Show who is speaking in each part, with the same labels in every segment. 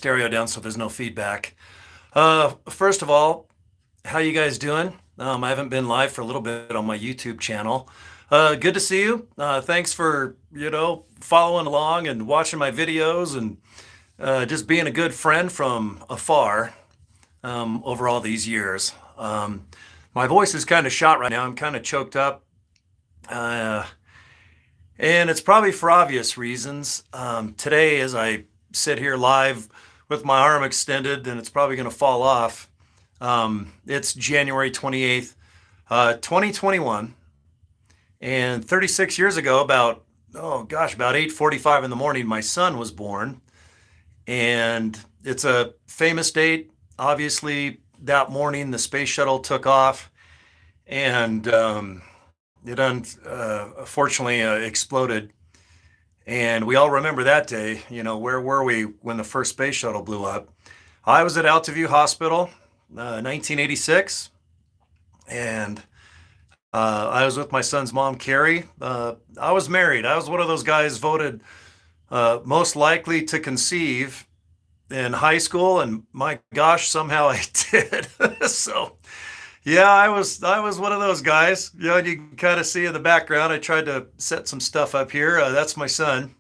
Speaker 1: stereo down so there's no feedback. First of all, how you guys doing? I haven't been live for a little bit on my YouTube channel. Good to see you. Thanks for, following along and watching my videos and just being a good friend from afar over all these years. My voice is kind of shot right now. I'm kind of choked up. Uh, and it's probably for obvious reasons. Today, as I sit here live with my arm extended, and it's probably going to fall off. It's January 28th, 2021. And 36 years ago, about 8:45 in the morning, my son was born. And it's a famous date. Obviously, that morning, the space shuttle took off and unfortunately exploded. And we all remember that day. Where were we when the first space shuttle blew up? I was at Altaview Hospital, 1986, and I was with my son's mom, Carrie. I was married. I was one of those guys voted most likely to conceive in high school, and my gosh, somehow I did. So, yeah, I was one of those guys. And you can kind of see in the background. I tried to set some stuff up here. That's my son.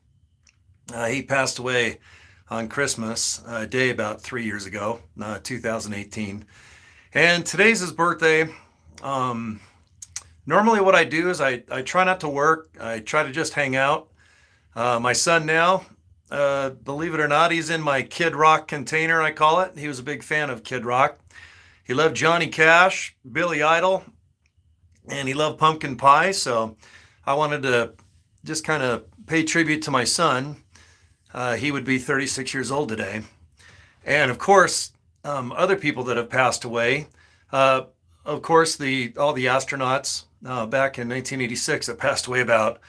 Speaker 1: He passed away on Christmas Day about 3 years ago, 2018. And today's his birthday. Normally what I do is I try not to work. I try to just hang out. My son now, believe it or not, he's in my Kid Rock container, I call it. He was a big fan of Kid Rock. He loved Johnny Cash, Billy Idol, and he loved pumpkin pie. So I wanted to just kind of pay tribute to my son. He would be 36 years old today. And of course, other people that have passed away. Of course, all the astronauts back in 1986 that passed away about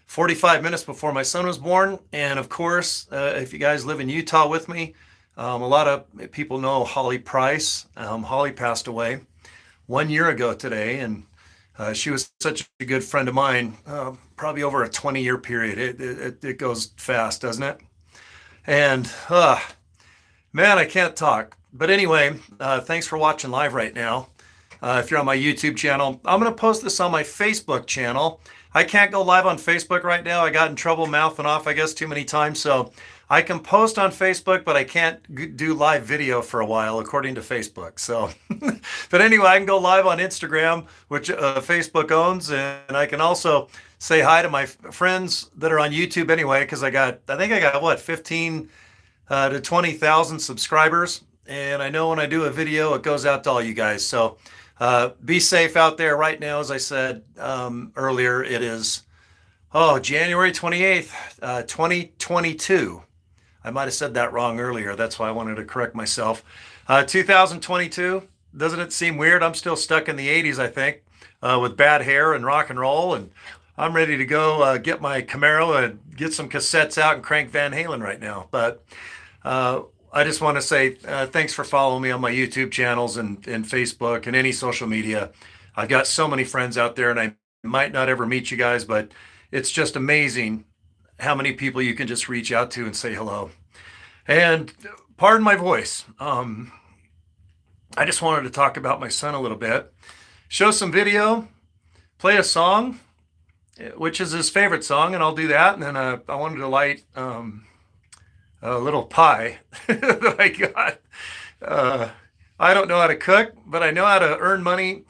Speaker 1: 45 minutes before my son was born. And of course, if you guys live in Utah with me, a lot of people know Holly Price. Holly passed away 1 year ago today, and she was such a good friend of mine, probably over a 20-year period. It goes fast, doesn't it? And man, I can't talk. But anyway, thanks for watching live right now. If you're on my YouTube channel, I'm going to post this on my Facebook channel. I can't go live on Facebook right now. I got in trouble mouthing off, I guess, too many times. So I can post on Facebook, but I can't do live video for a while, according to Facebook. So, but anyway, I can go live on Instagram, which Facebook owns. And I can also say hi to my friends that are on YouTube anyway, because I think I got what, 15 to 20,000 subscribers. And I know when I do a video, it goes out to all you guys. So be safe out there right now. As I said earlier, it is, January 28th, 2022. I might have said that wrong earlier. That's why I wanted to correct myself. 2022, doesn't it seem weird? I'm still stuck in the 80s, I think, with bad hair and rock and roll. And I'm ready to go get my Camaro and get some cassettes out and crank Van Halen right now. But I just want to say thanks for following me on my YouTube channels and Facebook and any social media. I've got so many friends out there, and I might not ever meet you guys, but it's just amazing how many people you can just reach out to and say hello. And pardon my voice. I just wanted to talk about my son a little bit, show some video, play a song, which is his favorite song, and I'll do that. And then I wanted to light a little pie that I got. I don't know how to cook, but I know how to earn money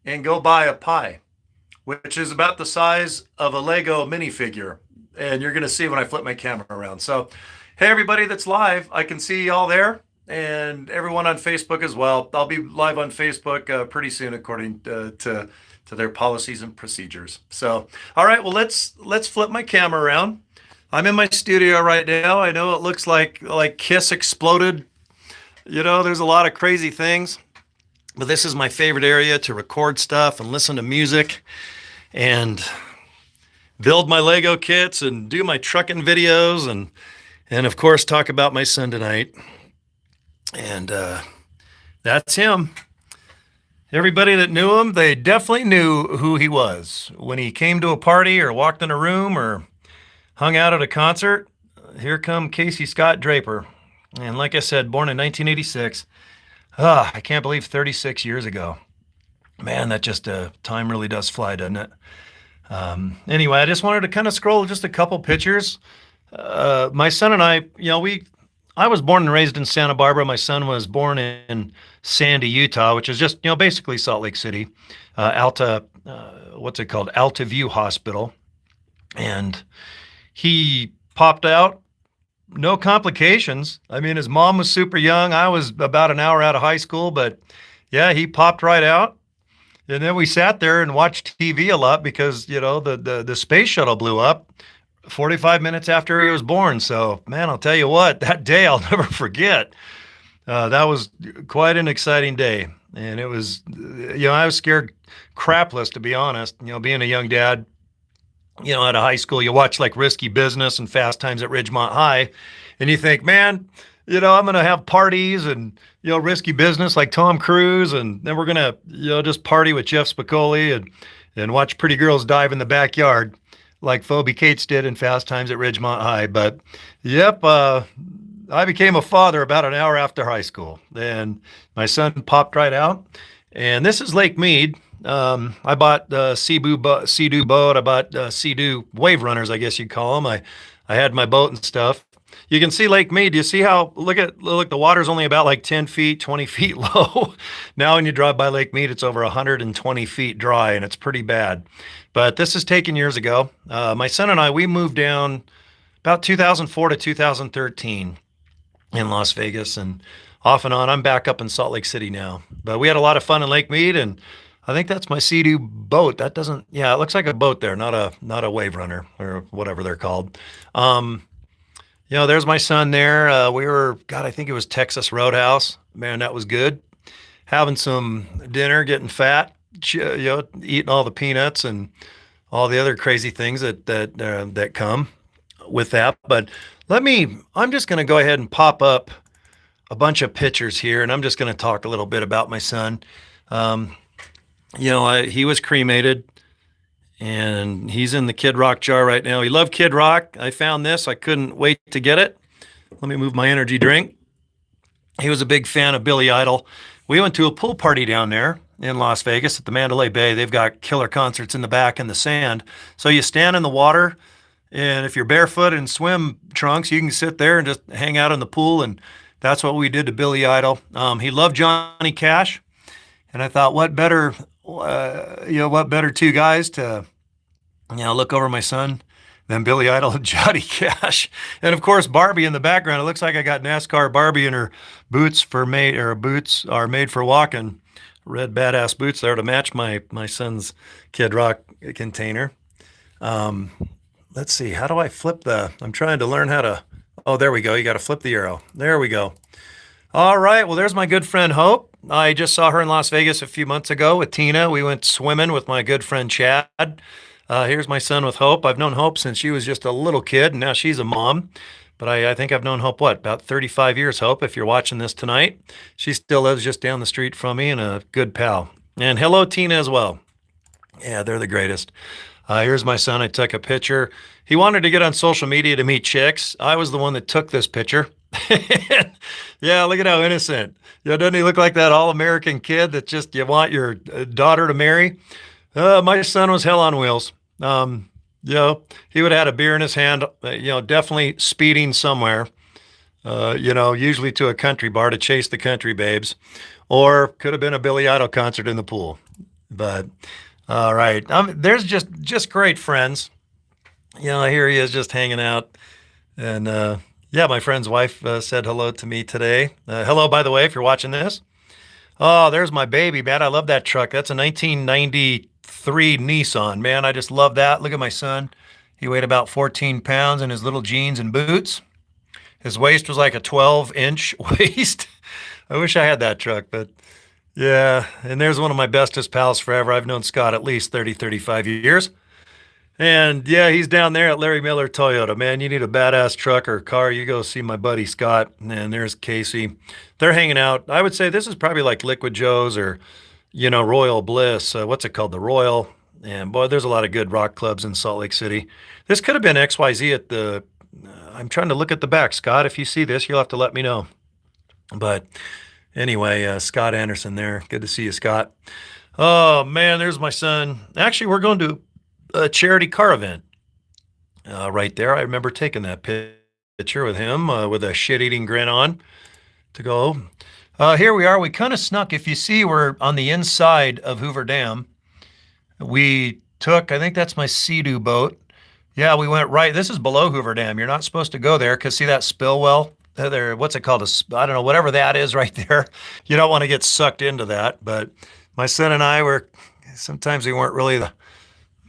Speaker 1: and go buy a pie, which is about the size of a Lego minifigure. And you're going to see when I flip my camera around. So, hey, everybody that's live, I can see y'all there, and everyone on Facebook as well. I'll be live on Facebook pretty soon, according to their policies and procedures. So, all right, well, let's flip my camera around. I'm in my studio right now. I know it looks like Kiss exploded. There's a lot of crazy things, but this is my favorite area to record stuff and listen to music and build my Lego kits and do my trucking videos and of course talk about my son tonight. And that's him. Everybody that knew him, they definitely knew who he was. When he came to a party or walked in a room or hung out at a concert, here come Casey Scott Draper. And like I said, born in 1986. I can't believe 36 years ago. Man, that just time really does fly, doesn't it? Anyway, I just wanted to kind of scroll just a couple pictures. My son and I, I was born and raised in Santa Barbara. My son was born in Sandy, Utah, which is just, basically Salt Lake City, what's it called? Alta View Hospital. And he popped out, no complications. I mean, his mom was super young. I was about an hour out of high school, but yeah, he popped right out. And then we sat there and watched TV a lot because, the space shuttle blew up 45 minutes after he was born. So, man, I'll tell you what, that day I'll never forget. That was quite an exciting day. And it was, I was scared crapless, to be honest. Being a young dad, out of high school, you watch like Risky Business and Fast Times at Ridgemont High, and you think, man, I'm going to have parties and, risky business like Tom Cruise. And then we're going to, just party with Jeff Spicoli and watch pretty girls dive in the backyard like Phoebe Cates did in Fast Times at Ridgemont High. But yep, I became a father about an hour after high school, and my son popped right out. And this is Lake Mead. I bought Sea-Doo boat. I bought Sea-Doo wave runners, I guess you'd call them. I had my boat and stuff. You can see Lake Mead. You see how, look, the water's only about like 10 feet, 20 feet low. Now when you drive by Lake Mead, it's over 120 feet dry, and it's pretty bad. But this is taken years ago. My son and I, we moved down about 2004 to 2013 in Las Vegas, and off and on. I'm back up in Salt Lake City now. But we had a lot of fun in Lake Mead, and I think that's my Sea-Doo boat. That doesn't, yeah, it looks like a boat there, not a wave runner or whatever they're called. There's my son there. We were, God, I think it was Texas Roadhouse. Man, that was good. Having some dinner, getting fat, eating all the peanuts and all the other crazy things that come with that. But I'm just going to go ahead and pop up a bunch of pictures here, and I'm just going to talk a little bit about my son. He was cremated, and he's in the Kid Rock jar right now. He loved Kid Rock. I found this. I couldn't wait to get it. Let me move my energy drink. He was a big fan of Billy Idol. We went to a pool party down there in Las Vegas at the Mandalay Bay. They've got killer concerts in the back in the sand. So you stand in the water, and if you're barefoot in swim trunks, you can sit there and just hang out in the pool, and that's what we did to Billy Idol. He loved Johnny Cash, and I thought, what better two guys to, look over my son than Billy Idol and Johnny Cash. And of course, Barbie in the background. It looks like I got NASCAR Barbie in her boots are made for walking. Red badass boots there to match my son's Kid Rock container. Let's see, how do I flip I'm trying to learn how to, oh, there we go. You got to flip the arrow. There we go. All right. Well, there's my good friend, Hope. I just saw her in Las Vegas a few months ago with Tina. We went swimming with my good friend, Chad. Here's my son with Hope. I've known Hope since she was just a little kid, and now she's a mom. But I think I've known Hope, about 35 years, Hope, if you're watching this tonight. She still lives just down the street from me and a good pal. And hello, Tina, as well. Yeah, they're the greatest. Here's my son. I took a picture. He wanted to get on social media to meet chicks. I was the one that took this picture. Yeah, look at how innocent. Doesn't he look like that all-American kid that just you want your daughter to marry? My son was hell on wheels. He would have had a beer in his hand, definitely speeding somewhere, usually to a country bar to chase the country babes, or could have been a Billy Idol concert in the pool. But all right, there's just great friends. Here he is just hanging out, and my friend's wife said hello to me today. Hello, by the way, if you're watching this. Oh, there's my baby, man. I love that truck. That's a 1993 Nissan, man. I just love that. Look at my son. He weighed about 14 pounds in his little jeans and boots. His waist was like a 12-inch waist. I wish I had that truck, but yeah. And there's one of my bestest pals forever. I've known Scott at least 30, 35 years. And yeah, he's down there at Larry Miller Toyota. Man, you need a badass truck or car, you go see my buddy Scott. And there's Casey. They're hanging out. I would say this is probably like Liquid Joe's or, Royal Bliss. What's it called? The Royal. And boy, there's a lot of good rock clubs in Salt Lake City. This could have been XYZ at the I'm trying to look at the back. Scott, if you see this, you'll have to let me know. But anyway, Scott Anderson there. Good to see you, Scott. Oh, man, there's my son. Actually, we're going to a charity car event right there. I remember taking that picture with him with a shit-eating grin on to go. Here we are. We kind of snuck. If you see, we're on the inside of Hoover Dam. We took, I think that's my Sea-Doo boat. Yeah, we went right. This is below Hoover Dam. You're not supposed to go there because see that spill well? There, what's it called? I don't know, whatever that is right there. You don't want to get sucked into that. But my son and I were, sometimes we weren't really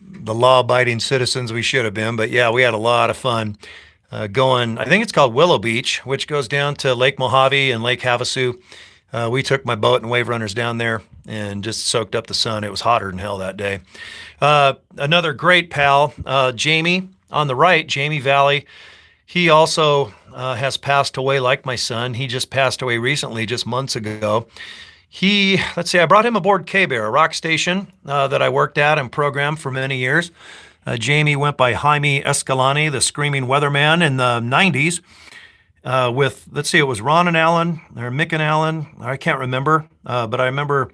Speaker 1: the law-abiding citizens we should have been. But yeah, we had a lot of fun going. I think it's called Willow Beach, which goes down to Lake Mojave and Lake Havasu. We took my boat and wave runners down there and just soaked up the sun. It was hotter than hell that day. Another great pal, Jamie on the right, Jamie Valley. He also has passed away like my son. He just passed away recently, just months ago. Let's see, I brought him aboard K-Bear, a rock station that I worked at and programmed for many years. Jamie went by Jaime Escalante, the Screaming Weatherman in the 90s. With, let's see, it was Ron and Alan, or Mick and Alan, I can't remember, but I remember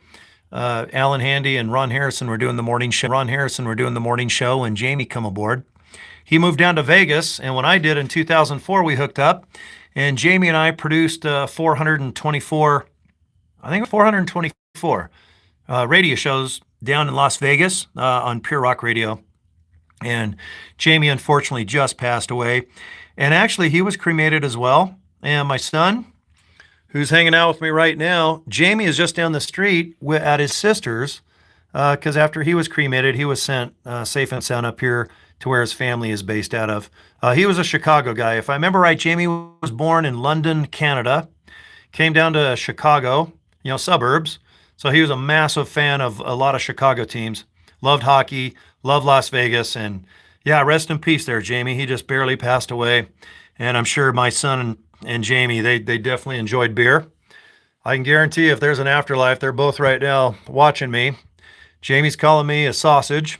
Speaker 1: Alan Handy and Ron Harrison were doing the morning show when Jamie come aboard. He moved down to Vegas, and when I did in 2004, we hooked up, and Jamie and I produced 424 radio shows down in Las Vegas on Pure Rock Radio. And Jamie unfortunately just passed away. And actually, he was cremated as well. And my son, who's hanging out with me right now, Jamie is just down the street at his sister's because after he was cremated, he was sent safe and sound up here to where his family is based out of. He was a Chicago guy. If I remember right, Jamie was born in London, Canada, came down to Chicago, suburbs. So he was a massive fan of a lot of Chicago teams, loved hockey, loved Las Vegas, and yeah, rest in peace there, Jamie. He just barely passed away. And I'm sure my son and Jamie, they definitely enjoyed beer. I can guarantee if there's an afterlife, they're both right now watching me. Jamie's calling me a sausage.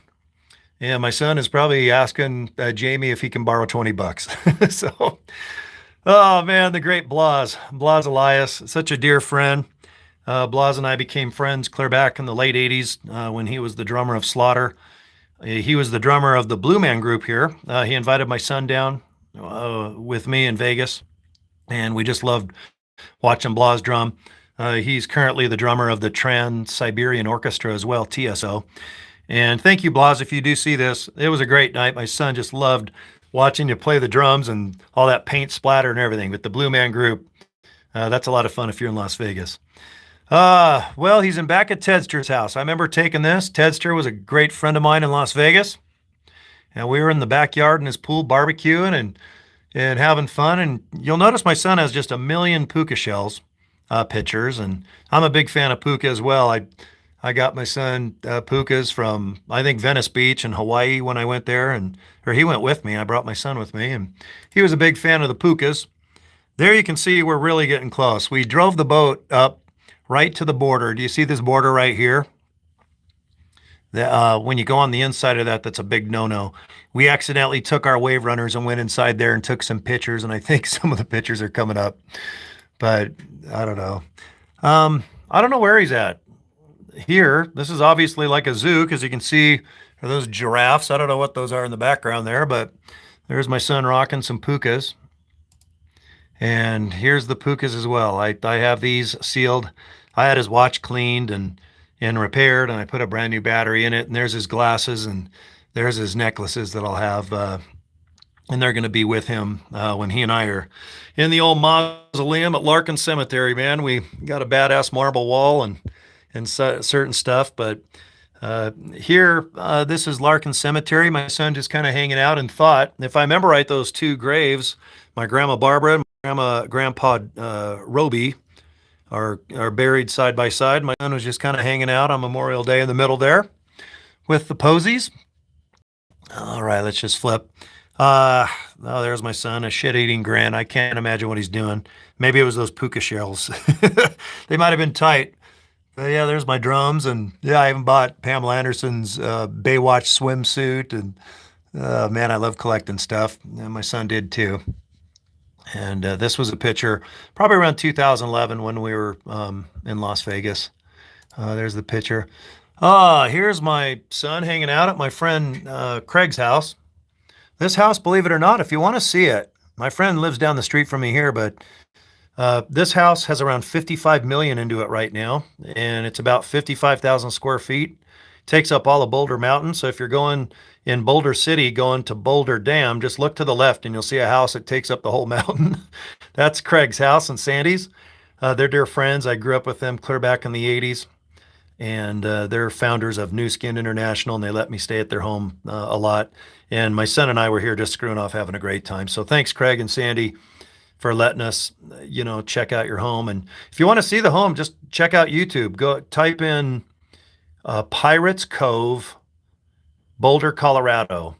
Speaker 1: And my son is probably asking Jamie if he can borrow $20. So, oh man, the great Blas Elias, such a dear friend. Blas and I became friends clear back in the late 80s when he was the drummer of Slaughter. He was the drummer of the Blue Man group here. He invited my son down with me in Vegas, and we just loved watching Blas drum. He's currently the drummer of the Trans-Siberian Orchestra as well, TSO. And thank you, Blas, if you do see this. It was a great night. My son just loved watching you play the drums and all that paint splatter and everything with the Blue Man group. That's a lot of fun if you're in Las Vegas. Well, he's back at Tedster's house. I remember taking this. Tedster was a great friend of mine in Las Vegas. And we were in the backyard in his pool barbecuing and having fun. And you'll notice my son has just a million puka shells pictures. And I'm a big fan of puka as well. I got my son pukas from, I think, Venice Beach in Hawaii when I went there. Or he went with me. I brought my son with me. And he was a big fan of the pukas. There you can see we're really getting close. We drove the boat up right to the border. Do you see this border right here? When you go on the inside of that, that's a big no-no. We accidentally took our wave runners and went inside there and took some pictures, and I think some of the pictures are coming up. But I don't know. I don't know where he's at. Here, this is obviously like a zoo because you can see are those giraffes. I don't know what those are in the background there, but there's my son rocking some pukas. And here's the pukas as well. I have these sealed. I had his watch cleaned and repaired, and I put a brand new battery in it. And there's his glasses, and there's his necklaces that I'll have. And they're going to be with him when he and I are in the old mausoleum at Larkin Cemetery, man. We got a badass marble wall and certain stuff. But here, this is Larkin Cemetery. My son just kind of hanging out and thought, if I remember right, those two graves, my grandma Barbara and grandpa Roby, are buried side by side. My son was just kind of hanging out on Memorial Day in the middle there with the posies. All right, let's just flip. Oh, there's my son, a shit-eating grin. I can't imagine what he's doing. Maybe it was those puka shells. They might have been tight. But yeah, there's my drums. And yeah, I even bought Pamela Anderson's Baywatch swimsuit. And man, I love collecting stuff. And my son did too. And this was a picture probably around 2011 when we were in Las Vegas. There's the picture. Here's my son hanging out at my friend Craig's house. This house, believe it or not, if you want to see it, my friend lives down the street from me here, but this house has around 55 million into it right now, and it's about 55,000 square feet. Takes up all of Boulder Mountain. So if you're going in Boulder City, going to Boulder Dam, just look to the left and you'll see a house that takes up the whole mountain. That's Craig's house and Sandy's. They're dear friends. I grew up with them clear back in the 80s, and they're founders of New Skin International, and they let me stay at their home a lot. And my son and I were here just screwing off, having a great time. So thanks, Craig and Sandy, for letting us, check out your home. And if you want to see the home, just check out YouTube. Go type in Pirates Cove, Boulder, Colorado,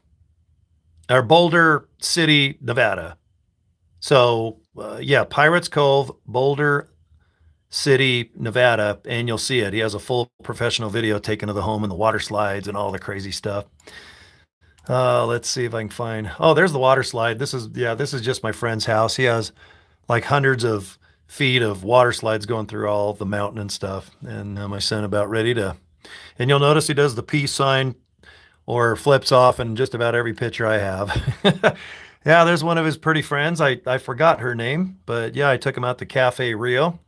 Speaker 1: or Boulder City, Nevada. So Pirates Cove, Boulder City, Nevada, and you'll see it. He has a full professional video taken of the home and the water slides and all the crazy stuff. Let's see if I can find. Oh, there's the water slide. This is just my friend's house. He has like hundreds of feet of water slides going through all the mountain and stuff. And my son about ready to. And you'll notice he does the peace sign or flips off in just about every picture I have. Yeah, there's one of his pretty friends. I forgot her name, but yeah, I took him out to Cafe Rio,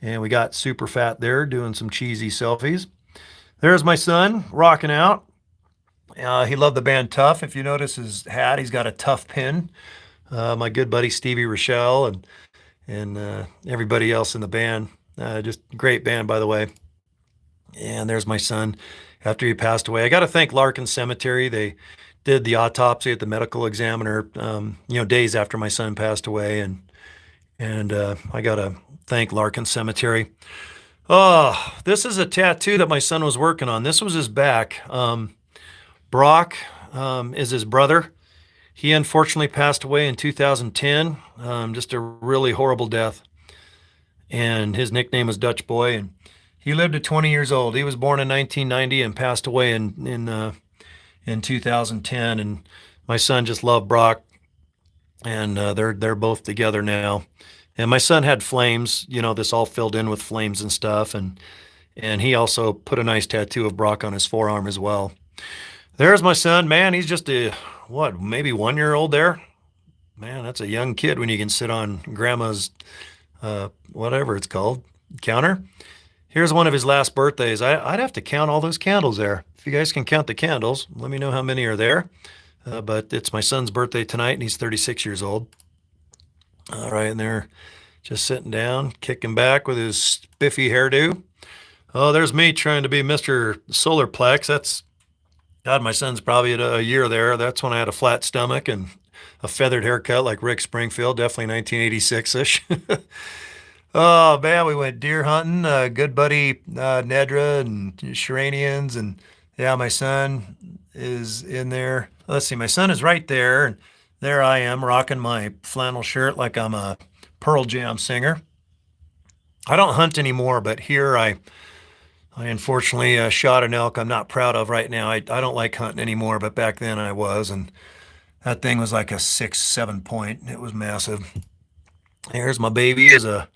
Speaker 1: and we got super fat there doing some cheesy selfies. There's my son rocking out. He loved the band Tough. If you notice his hat, he's got a Tough pin. My good buddy Stevie Rochelle and everybody else in the band. Just great band, by the way. And there's my son after he passed away. I got to thank Larkin Cemetery. They did the autopsy at the medical examiner, days after my son passed away, and I got to thank Larkin Cemetery. Oh, this is a tattoo that my son was working on. This was his back. Brock is his brother. He unfortunately passed away in 2010. Just a really horrible death. And his nickname was Dutch Boy. And he lived to 20 years old. He was born in 1990 and passed away in 2010. And my son just loved Brock. And they're both together now. And my son had flames. This all filled in with flames and stuff. And he also put a nice tattoo of Brock on his forearm as well. There's my son. Man, he's just maybe 1 year old there. Man, that's a young kid when you can sit on grandma's, whatever it's called, counter. Here's one of his last birthdays. I'd have to count all those candles there. If you guys can count the candles, let me know how many are there. But it's my son's birthday tonight, and he's 36 years old. All right, and they're just sitting down, kicking back with his spiffy hairdo. Oh, there's me trying to be Mr. Solarplex. God, my son's probably at a year there. That's when I had a flat stomach and a feathered haircut like Rick Springfield, definitely 1986-ish. Oh, man, we went deer hunting. Good buddy Nedra and Sheranians. And, yeah, my son is in there. Let's see, my son is right there. And there I am rocking my flannel shirt like I'm a Pearl Jam singer. I don't hunt anymore, but here I unfortunately shot an elk I'm not proud of right now. I don't like hunting anymore, but back then I was, and that thing was like a 6-7 point. It was massive. Here's my baby. Is a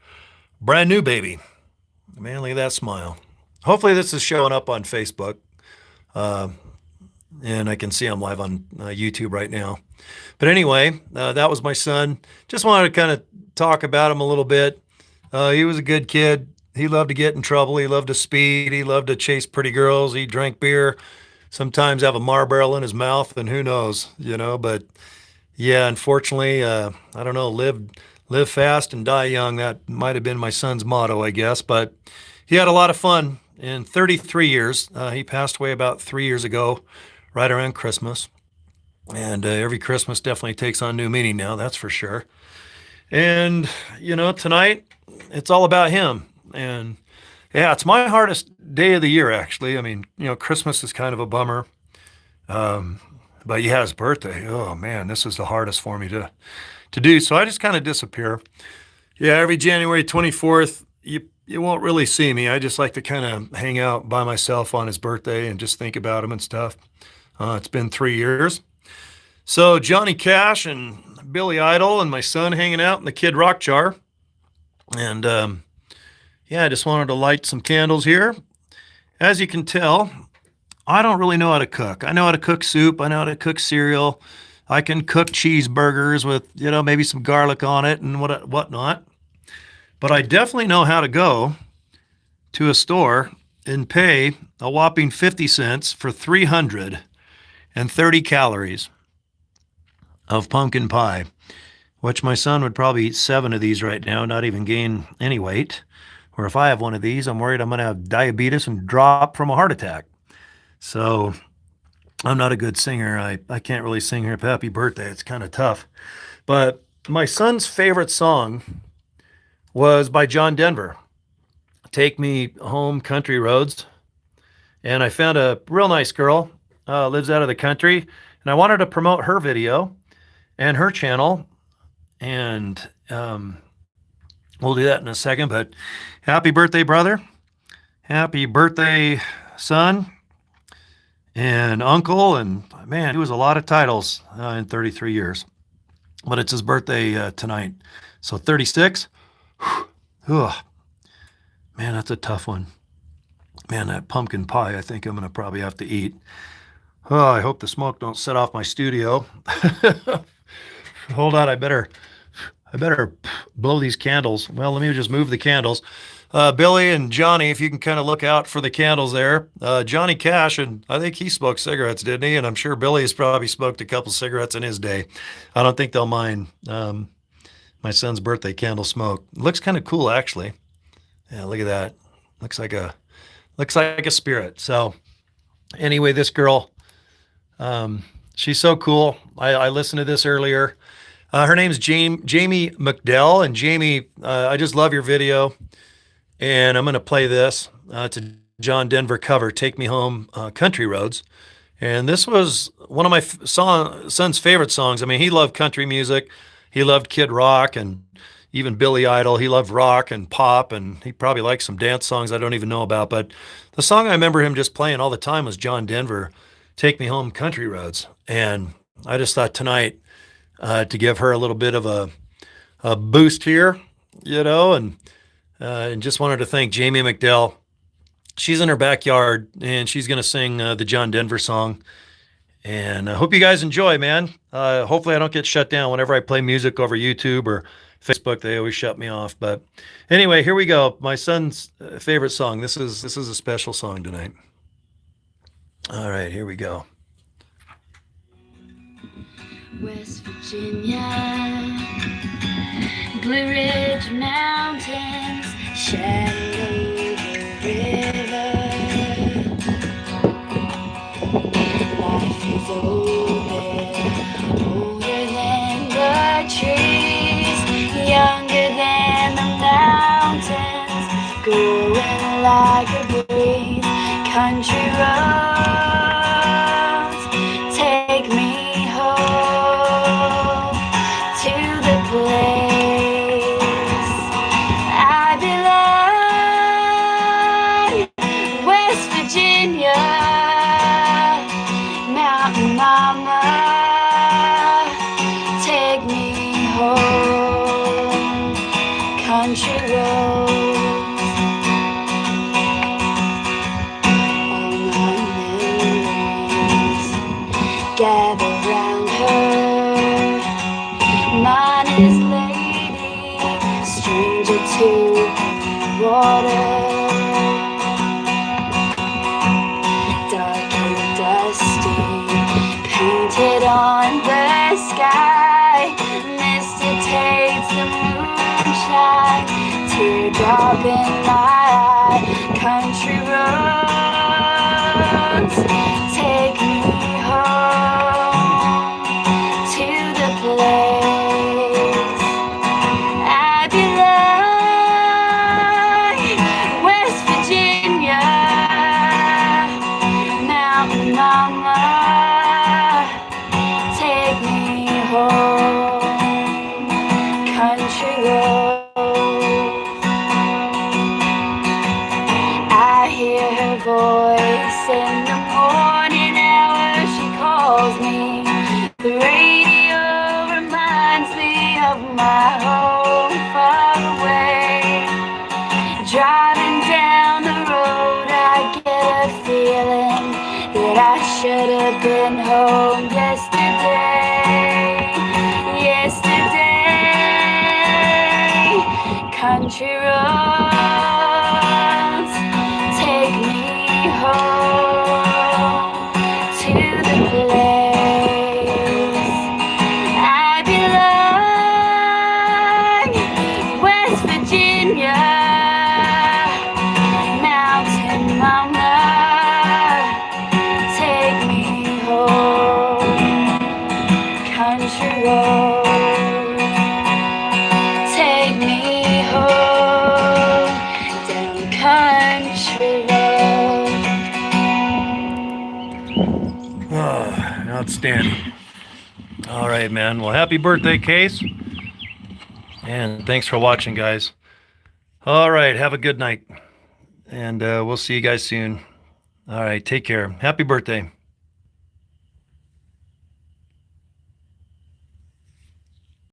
Speaker 1: brand new baby. Man, look at that smile. Hopefully this is showing up on Facebook, and I can see I'm live on YouTube right now. But anyway, that was my son. Just wanted to kind of talk about him a little bit. He was a good kid. He loved to get in trouble. He loved to speed. He loved to chase pretty girls. He drank beer, sometimes have a Marlboro in his mouth, and who knows, but yeah, unfortunately, I don't know, live fast and die young. That might have been my son's motto, I guess, but he had a lot of fun in 33 years. He passed away about 3 years ago, right around Christmas. And every Christmas definitely takes on new meaning now, that's for sure. And, tonight, it's all about him. And yeah, it's my hardest day of the year, actually. I mean, Christmas is kind of a bummer. But yeah, his birthday, oh man, this is the hardest for me to do. So I just kind of disappear. Yeah, every January 24th, you won't really see me. I just like to kind of hang out by myself on his birthday and just think about him and stuff. It's been 3 years. So Johnny Cash and Billy Idol and my son hanging out in the Kid Rock jar. And yeah, I just wanted to light some candles here. As you can tell, I don't really know how to cook. I know how to cook soup. I know how to cook cereal. I can cook cheeseburgers with, maybe some garlic on it and whatnot. But I definitely know how to go to a store and pay a whopping 50 cents for 330 calories of pumpkin pie, which my son would probably eat 7 of these right now, not even gain any weight. Or if I have one of these, I'm worried I'm going to have diabetes and drop from a heart attack. So I'm not a good singer. I can't really sing her happy birthday. It's kind of tough. But my son's favorite song was by John Denver, Take Me Home Country Roads. And I found a real nice girl, lives out of the country, and I wanted to promote her video and her channel. And we'll do that in a second. But happy birthday, brother. Happy birthday, son and uncle. And man, he was a lot of titles in 33 years. But it's his birthday tonight. So 36. Ugh. Man, that's a tough one. Man, that pumpkin pie, I think I'm going to probably have to eat. Oh, I hope the smoke don't set off my studio. Hold on, I better blow these candles. Well, let me just move the candles. Billy and Johnny, if you can kind of look out for the candles there. Johnny Cash, and I think he smoked cigarettes, didn't he? And I'm sure Billy has probably smoked a couple cigarettes in his day. I don't think they'll mind my son's birthday candle smoke. It looks kind of cool, actually. Yeah, look at that. Looks like a spirit. So anyway, this girl, she's so cool. I listened to this earlier. Her name's Jamie McDell. And Jamie, I just love your video. And I'm going to play this. It's a John Denver cover, Take Me Home Country Roads. And this was one of my son's favorite songs. I mean, he loved country music. He loved Kid Rock and even Billy Idol. He loved rock and pop, and he probably liked some dance songs I don't even know about. But the song I remember him just playing all the time was John Denver, Take Me Home Country Roads. And I just thought tonight to give her a little bit of a boost here, and just wanted to thank Jamie McDell. She's in her backyard, and she's going to sing the John Denver song. And I hope you guys enjoy, man. Hopefully I don't get shut down whenever I play music over YouTube or Facebook. They always shut me off. But anyway, here we go. My son's favorite song. This is a special song tonight. All right, here we go.
Speaker 2: West Virginia, Blue Ridge Mountains, Shenandoah River. Life is older than the trees, younger than the mountains, going like a breeze. Country roads, take me home to the place I belong. West Virginia, Mountain Mama, take me home. Country roads, all my memories gather round her. Mine is lady, stranger to water. Dark and dusty, painted on the sky. Misty takes the moonshine, teardrop in my eye. Country roads, take me home to the place I belong. West Virginia, Mountain Mama, take me home. Country roads, I hear her voice in the morning hour. She calls me. The Driving down the road, I get a feeling that I should have been home yesterday. Yesterday, country roads take me home to the place I belong, West Virginia. Mountain mama, take me home. Country road, take me home. Down country road.
Speaker 1: Oh, outstanding. All right, man. Well, happy birthday, Case. And thanks for watching, guys. All right, have a good night. And we'll see you guys soon. All right, take care. Happy birthday.